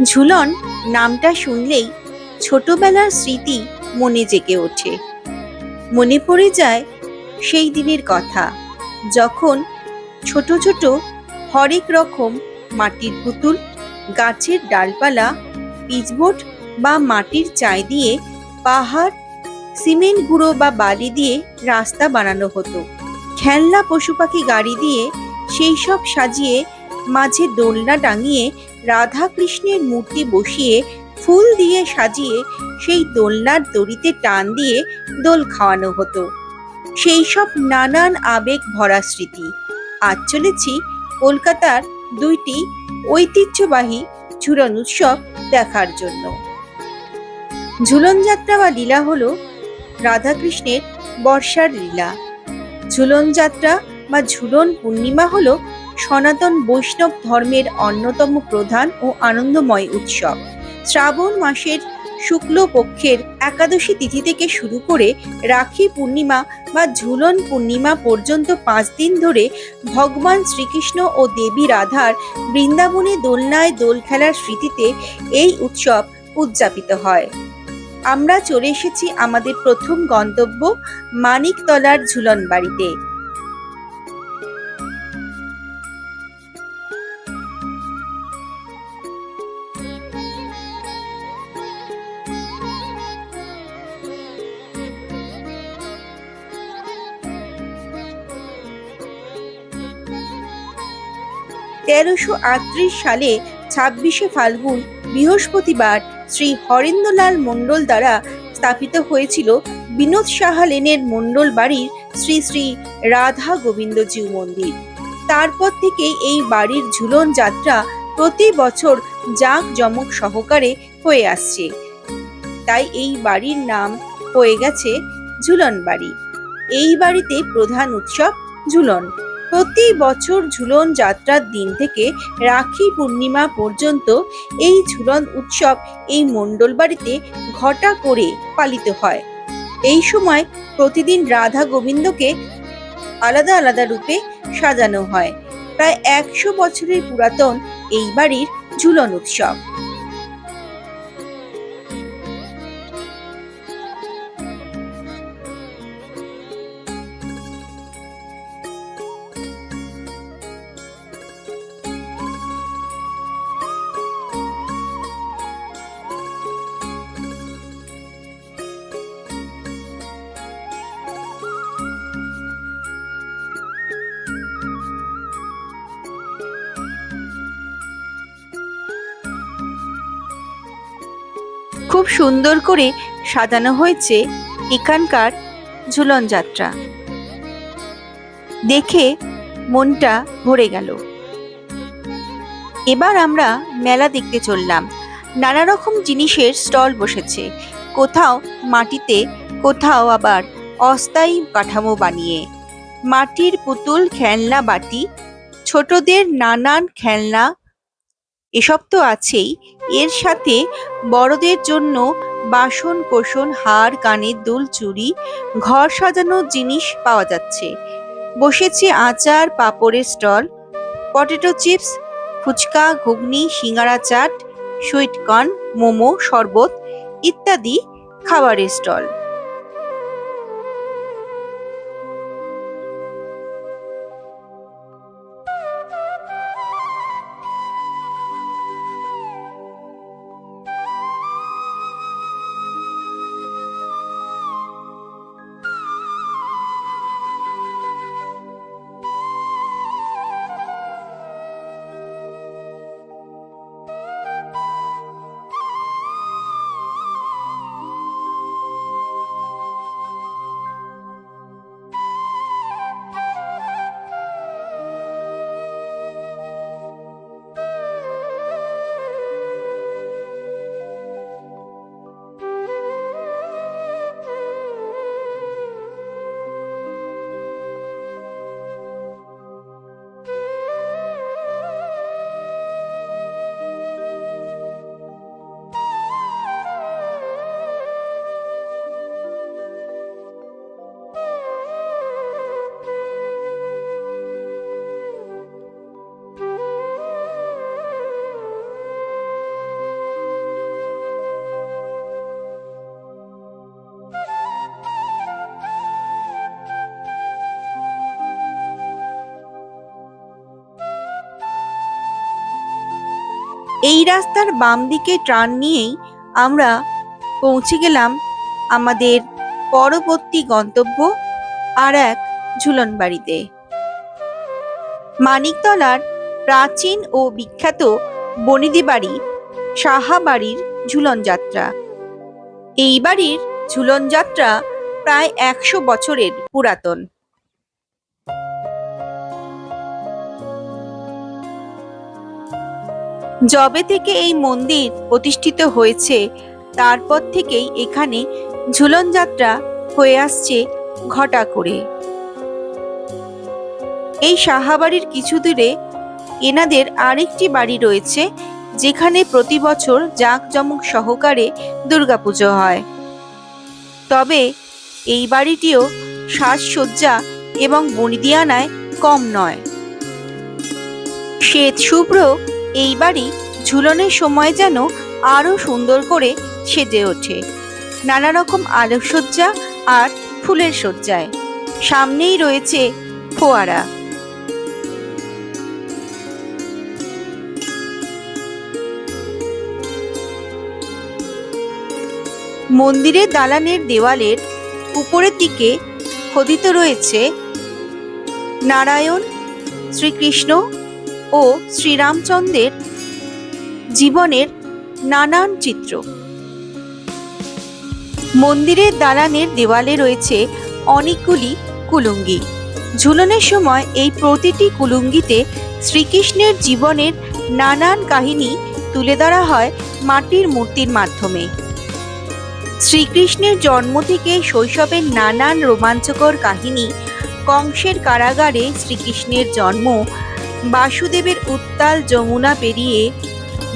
ঝুলন নামটা শুনলেই ছোটবেলার স্মৃতি মনে জেগে ওঠে। মনে পড়ে যায় সেই দিনের কথা, যখন ছোট ছোট হরেক রকম মাটির পুতুল, গাছের ডালপালা, পিচবোর্ড বা মাটির চাই দিয়ে পাহাড়, সিমেন্ট গুঁড়ো বা বালি দিয়ে রাস্তা বানানো হতো। খেলনা পশু পাখি গাড়ি দিয়ে সেই সব সাজিয়ে, মাঝে দোলনা টাঙিয়ে, রাধা কৃষ্ণের মূর্তি বসিয়ে, ফুল দিয়ে সাজিয়ে সেই দোলনার দড়িতে টান দিয়ে দোল খাওয়ানো হতো। সেই সব নানান আবেগ ভরা স্মৃতি। আজ চলেছি কলকাতার দুইটি ঐতিহ্যবাহী ঝুলন উৎসব দেখার জন্য। ঝুলন যাত্রা বা লীলা হলো রাধাকৃষ্ণের বর্ষার লীলা। ঝুলন যাত্রা বা ঝুলন পূর্ণিমা হলো সনাতন বৈষ্ণব ধর্মের অন্যতম প্রধান ও আনন্দময় উৎসব। শ্রাবণ মাসের শুক্ল পক্ষের একাদশী তিথি থেকে শুরু করে রাখি পূর্ণিমা বা ঝুলন পূর্ণিমা পর্যন্ত 5 দিন ধরে ভগবান শ্রীকৃষ্ণ ও দেবী রাধার বৃন্দাবনে দোলনায় দোল খেলার স্মৃতিতে এই উৎসব উদযাপিত হয়। আমরা চলে এসেছি আমাদের প্রথম গন্তব্য মানিকতলার ঝুলন বাড়িতে। তেরোশো সালে 26শে ফাল্গুন বৃহস্পতিবার শ্রী হরেন্দ্রলাল মণ্ডল দ্বারা স্থাপিত হয়েছিল বিনোদ সাহা লেনের মণ্ডল বাড়ির শ্রী শ্রী রাধা গোবিন্দজিউ মন্দির। তারপর থেকে এই বাড়ির ঝুলন যাত্রা প্রতি বছর জাঁকজমক সহকারে হয়ে আসছে। তাই এই বাড়ির নাম হয়ে গেছে ঝুলন বাড়ি। এই বাড়িতে প্রধান উৎসব ঝুলন। প্রতি বছর ঝুলন যাত্রার দিন থেকে রাখি পূর্ণিমা পর্যন্ত এই ঝুলন উৎসব এই মণ্ডল বাড়িতে ঘটা করে পালিত হয়। এই সময় প্রতিদিন রাধা গোবিন্দকে আলাদা আলাদা রূপে সাজানো হয়। প্রায় 100 বছরের পুরাতন এই বাড়ির ঝুলন উৎসব। খুব সুন্দর করে সাজানো হয়েছে এখানকার ঝুলন যাত্রা। দেখে মনটা ভরে গেল। এবার আমরা মেলা দেখতে চললাম। নানা রকম জিনিসের স্টল বসেছে, কোথাও মাটিতে, কোথাও আবার অস্থায়ী কাঠামো বানিয়ে। মাটির পুতুল, খেলনা বাটি, ছোটদের নানান খেলনা, এসব তো আছেই। এর সাথে বড়দের জন্য বাসন কোসন, হার, কানের দুল, চুড়ি, ঘর সাজানোর জিনিস পাওয়া যাচ্ছে। বসেছে আচার, পাঁপড়ের স্টল, পটেটো চিপস, ফুচকা, ঘুগনি, সিঙ্গারা, চাট, সুইট কর্ন, মোমো, শরবত ইত্যাদি খাবারের স্টল। এই রাস্তার বাম দিকে টার্ন নিয়েই আমরা পৌঁছে গেলাম আমাদের পরবর্তী গন্তব্য আর এক ঝুলন বাড়িতে। মানিকতলার প্রাচীন ও বিখ্যাত বনেদি বাড়ি সাহা বাড়ির ঝুলন যাত্রা। এই বাড়ির ঝুলন যাত্রা প্রায় 100 বছরের পুরাতন। যবে থেকে এই মন্দির প্রতিষ্ঠিত হয়েছে তারপর থেকেই এখানে ঝুলন যাত্রা হয়ে আসছে ঘটা করে। এই সাহাবাড়ির কিছু দূরে এনাদের আরেকটি বাড়ি রয়েছে, যেখানে প্রতি বছর জাঁকজমক সহকারে দুর্গাপুজো হয়। তবে এই বাড়িটিও সাজসজ্জা এবং বনেদিয়ানায় কম নয়। শ্বেত শুভ্র এই বাড়ি ঝুলনের সময় যেন আরো সুন্দর করে সেজে ওঠে নানা রকম আলোকসজ্জা আর ফুলের সজ্জায়। সামনেই রয়েছে ফোয়ারা। মন্দিরের দালানের দেওয়ালের উপরের দিকে খোদিত রয়েছে নারায়ণ, শ্রীকৃষ্ণ ও শ্রীরামচন্দ্রের জীবনের নানান চিত্র। মন্দিরের দালানের দেওয়ালে রয়েছে অনেকগুলি কুলুঙ্গি। ঝুলনের সময় এই প্রতিটি কুলুঙ্গিতে শ্রীকৃষ্ণের জীবনের নানান কাহিনী তুলে ধরা হয় মাটির মূর্তির মাধ্যমে। শ্রীকৃষ্ণের জন্ম থেকে শৈশবের নানান রোমাঞ্চকর কাহিনী, কংসের কারাগারে শ্রীকৃষ্ণের জন্ম, বাসুদেবের উত্তাল যমুনা পেরিয়ে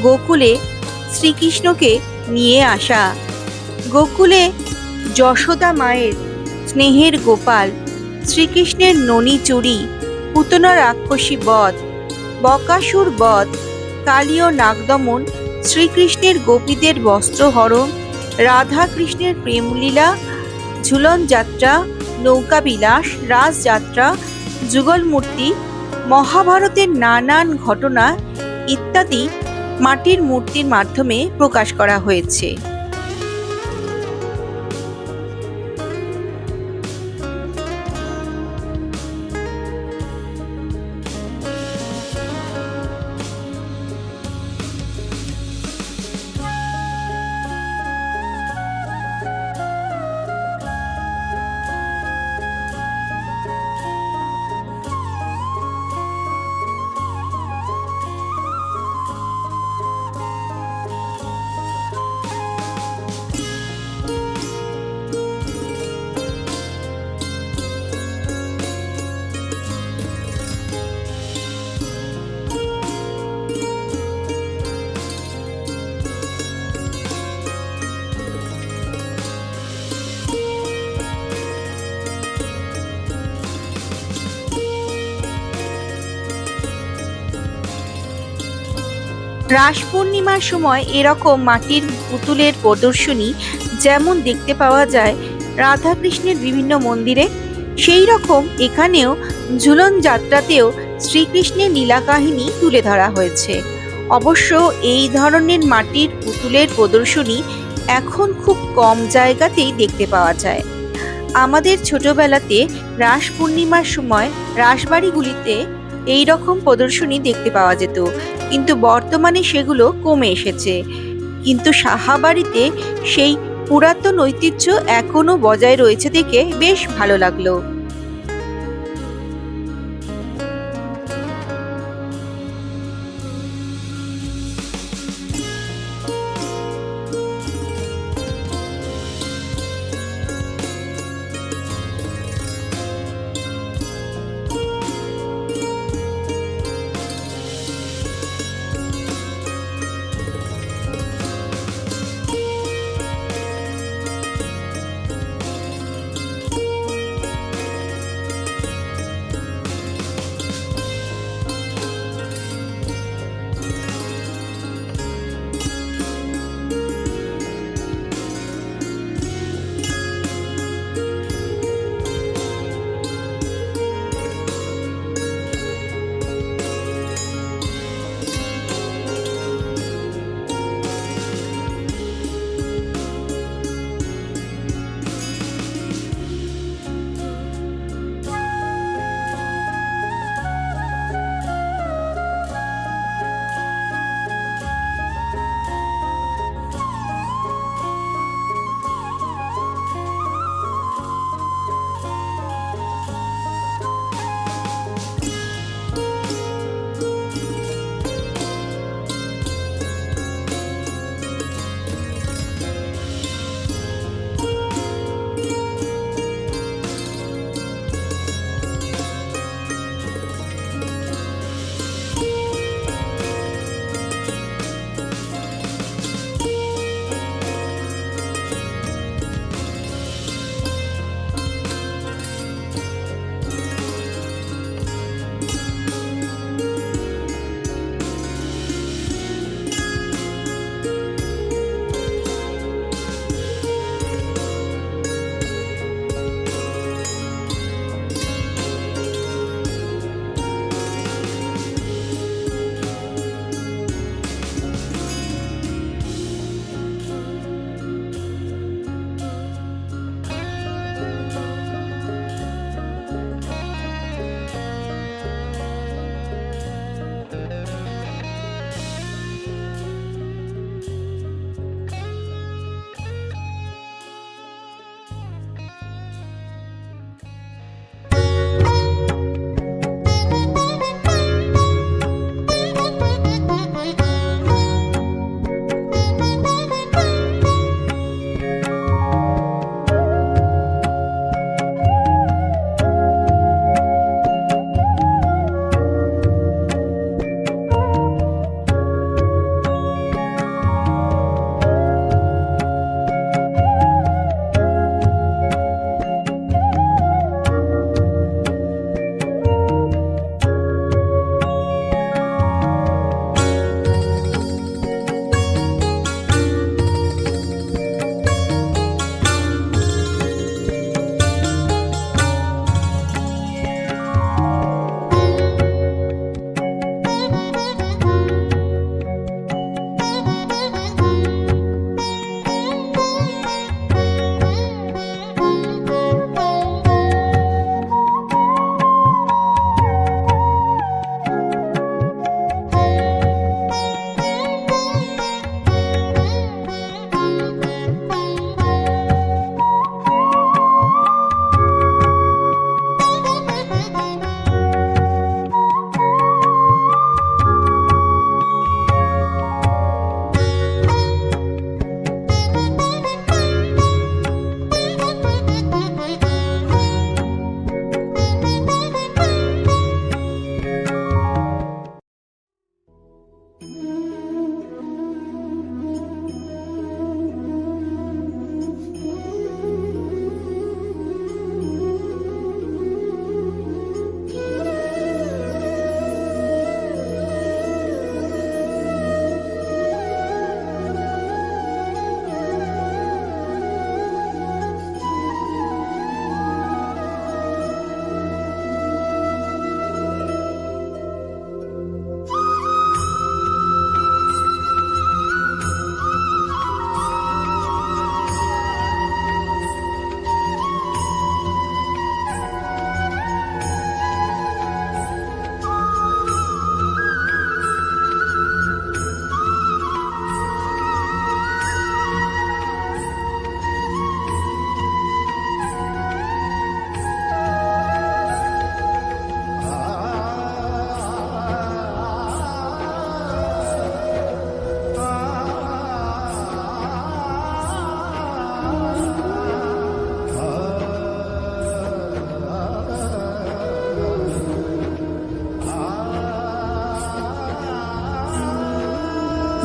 গোকুলে শ্রীকৃষ্ণকে নিয়ে আসা, গোকুলে যশোদা মায়ের স্নেহের গোপাল, শ্রীকৃষ্ণের ননি চুরি, পুতনা রাক্ষসী বধ, বকাসুর বধ, কালীয় নাগদমন, শ্রীকৃষ্ণের গোপীদের বস্ত্রহরণ, রাধা কৃষ্ণের প্রেমলীলা, ঝুলন যাত্রা, নৌকা বিলাস, রাসযাত্রা, যুগল মূর্তি, মহাভারতের নানান ঘটনা ইত্যাদি মাটির মূর্তির মাধ্যমে প্রকাশ করা হয়েছে। রাস পূর্ণিমার সময় এরকম মাটির পুতুলের প্রদর্শনী যেমন দেখতে পাওয়া যায় রাধাকৃষ্ণের বিভিন্ন মন্দিরে, সেই রকম এখানেও ঝুলন যাত্রাতেও শ্রীকৃষ্ণের লীলা কাহিনী তুলে ধরা হয়েছে। অবশ্য এই ধরনের মাটির পুতুলের প্রদর্শনী এখন খুব কম জায়গাতেই দেখতে পাওয়া যায়। আমাদের ছোটবেলাতে রাস পূর্ণিমার সময় রাসবাড়িগুলিতে এই রকম প্রদর্শনী দেখতে পাওয়া যেত, কিন্তু বর্তমানে সেগুলো কমে এসেছে। কিন্তু সাহাবাড়িতে সেই পুরাতন ঐতিহ্য এখনো বজায় রয়েছে দেখে বেশ ভালো লাগলো।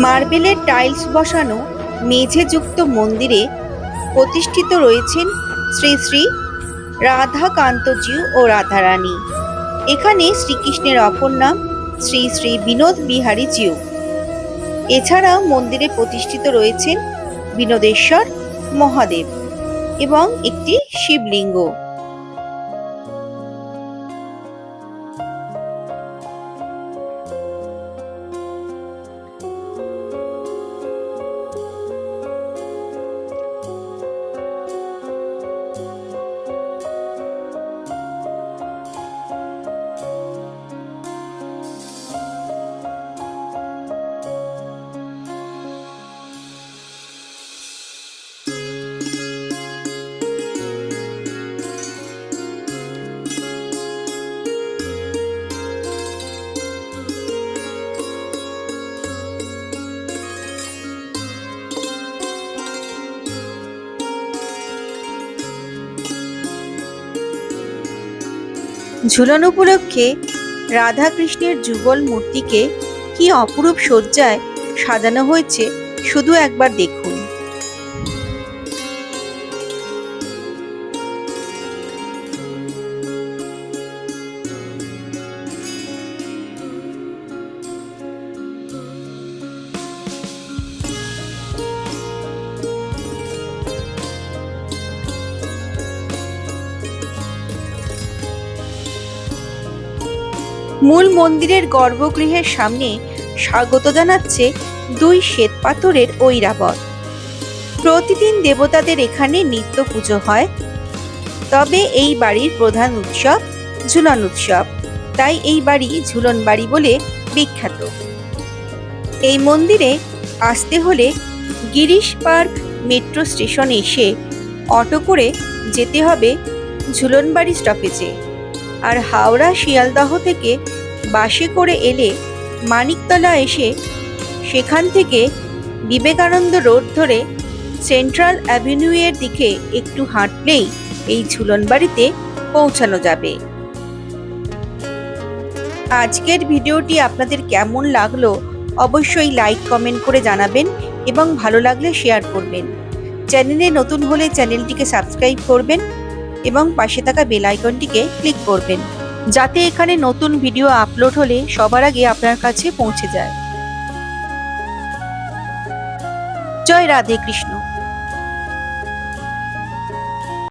মার্বেলের টাইলস বসানো মেঝেযুক্ত মন্দিরে প্রতিষ্ঠিত রয়েছেন শ্রী শ্রী রাধাকান্তজিউ ও রাধারানী। এখানে শ্রীকৃষ্ণের অপর নাম শ্রী শ্রী বিনোদ বিহারী জিউ। এছাড়াও মন্দিরে প্রতিষ্ঠিত রয়েছেন বিনোদেশ্বর মহাদেব এবং একটি শিবলিঙ্গ। ঝুলন উপলক্ষে রাধা কৃষ্ণের যুগল মূর্তিকে কি অপরূপ সজ্জায় সাজানো হয়েছে শুধু একবার দেখুন। মূল মন্দিরের গর্ভগৃহের সামনে স্বাগত জানাচ্ছে দুই শ্বেতপাথরের ঐরাবত। প্রতিদিন দেবতাদের এখানে নিত্য পুজো হয়। তবে এই বাড়ির প্রধান উৎসব ঝুলন উৎসব, তাই এই বাড়ি ঝুলন বাড়ি বলে বিখ্যাত। এই মন্দিরে আসতে হলে গিরিশ পার্ক মেট্রো স্টেশন এসে অটো করে যেতে হবে ঝুলনবাড়ি স্টপেজে। আর হাওড়া শিয়ালদহ থেকে বাসে করে এলে মানিকতলা এসে সেখান থেকে বিবেকানন্দ রোড ধরে সেন্ট্রাল অ্যাভিনিউ এর দিকে একটু হাঁটলেই এই ঝুলনবাড়িতে পৌঁছানো যাবে। আজকের ভিডিওটি আপনাদের কেমন লাগলো অবশ্যই লাইক কমেন্ট করে জানাবেন এবং ভালো লাগলে শেয়ার করবেন। চ্যানেলে নতুন হলে চ্যানেলটিকে সাবস্ক্রাইব করবেন এবং পাশে থাকা বেল আইকনটিকে ক্লিক করবেন, যাতে এখানে নতুন ভিডিও আপলোড হলে সবার আগে আপনার কাছে পৌঁছে যায়। জয় রাধে কৃষ্ণ।